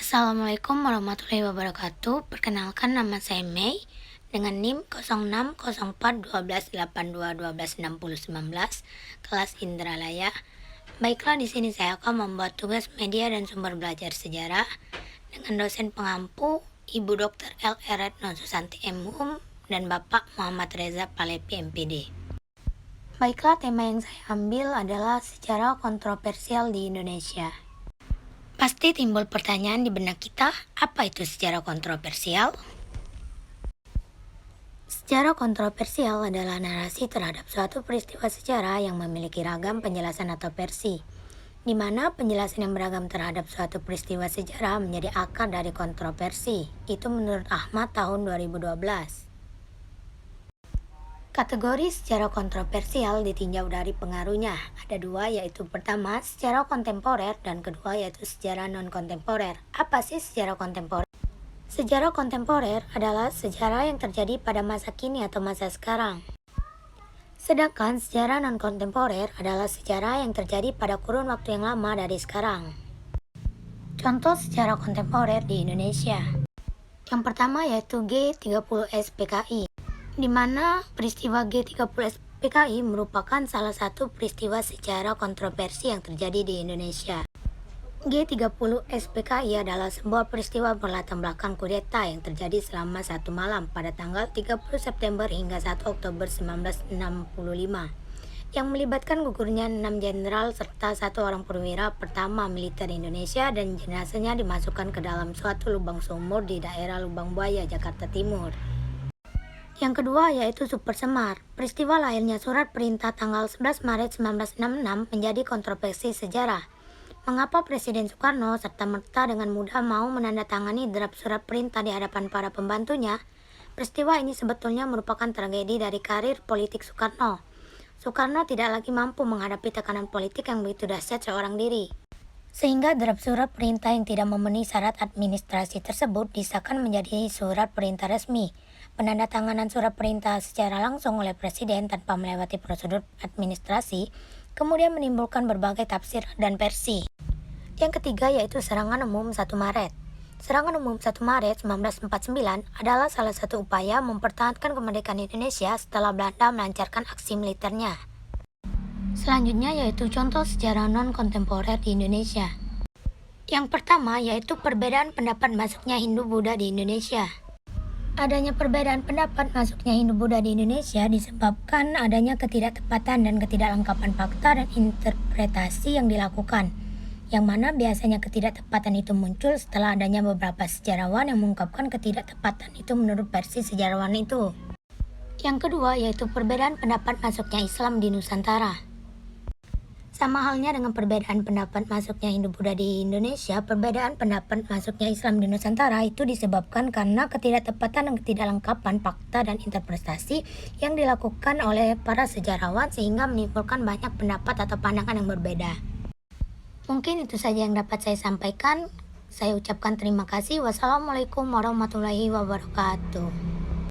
Assalamualaikum warahmatullahi wabarakatuh. Perkenalkan, nama saya Mei dengan NIM 06041282126019, kelas Indralaya. Baiklah, di sini saya akan membuat tugas media dan sumber belajar sejarah dengan dosen pengampu Ibu Dr. L. Retno Susanti MHum dan Bapak Muhammad Reza Palepi MPD. Baiklah, tema yang saya ambil adalah sejarah kontroversial di Indonesia. Pasti timbul pertanyaan di benak kita, apa itu sejarah kontroversial? Sejarah kontroversial adalah narasi terhadap suatu peristiwa sejarah yang memiliki ragam penjelasan atau versi, di mana penjelasan yang beragam terhadap suatu peristiwa sejarah menjadi akar dari kontroversi. Itu menurut Ahmad tahun 2012. Kategori sejarah kontroversial ditinjau dari pengaruhnya. Ada dua, yaitu pertama, sejarah kontemporer, dan kedua, yaitu sejarah non-kontemporer. Apa sih sejarah kontemporer? Sejarah kontemporer adalah sejarah yang terjadi pada masa kini atau masa sekarang. Sedangkan sejarah non-kontemporer adalah sejarah yang terjadi pada kurun waktu yang lama dari sekarang. Contoh sejarah kontemporer di Indonesia. Yang pertama yaitu G30S PKI, di mana peristiwa G30S PKI merupakan salah satu peristiwa sejarah kontroversi yang terjadi di Indonesia. G30S PKI adalah sebuah peristiwa berlatar belakang kudeta yang terjadi selama satu malam pada tanggal 30 September hingga 1 Oktober 1965, yang melibatkan gugurnya 6 jenderal serta satu orang perwira pertama militer Indonesia, dan jenazahnya dimasukkan ke dalam suatu lubang sumur di daerah Lubang Buaya, Jakarta Timur. Yang kedua yaitu Super Semar. Peristiwa lahirnya surat perintah tanggal 11 Maret 1966 menjadi kontroversi sejarah. Mengapa Presiden Soekarno serta-merta dengan mudah mau menandatangani draft surat perintah di hadapan para pembantunya? Peristiwa ini sebetulnya merupakan tragedi dari karir politik Soekarno. Soekarno tidak lagi mampu menghadapi tekanan politik yang begitu dahsyat seorang diri, sehingga draft surat perintah yang tidak memenuhi syarat administrasi tersebut disahkan menjadi surat perintah resmi. Penandatanganan surat perintah secara langsung oleh Presiden tanpa melewati prosedur administrasi kemudian menimbulkan berbagai tafsir dan versi. Yang ketiga yaitu Serangan Umum 1 Maret. Serangan Umum 1 Maret 1949 adalah salah satu upaya mempertahankan kemerdekaan Indonesia setelah Belanda melancarkan aksi militernya. Selanjutnya yaitu contoh sejarah non-kontemporer di Indonesia. Yang pertama yaitu perbedaan pendapat masuknya Hindu-Buddha di Indonesia. Adanya perbedaan pendapat masuknya Hindu-Buddha di Indonesia disebabkan adanya ketidaktepatan dan ketidaklengkapan fakta dan interpretasi yang dilakukan, yang mana biasanya ketidaktepatan itu muncul setelah adanya beberapa sejarawan yang mengungkapkan ketidaktepatan itu menurut versi sejarawan itu. Yang kedua yaitu perbedaan pendapat masuknya Islam di Nusantara. Sama halnya dengan perbedaan pendapat masuknya Hindu-Buddha di Indonesia, perbedaan pendapat masuknya Islam di Nusantara itu disebabkan karena ketidaktepatan dan ketidaklengkapan fakta dan interpretasi yang dilakukan oleh para sejarawan sehingga menimbulkan banyak pendapat atau pandangan yang berbeda. Mungkin itu saja yang dapat saya sampaikan. Saya ucapkan terima kasih. Wassalamualaikum warahmatullahi wabarakatuh.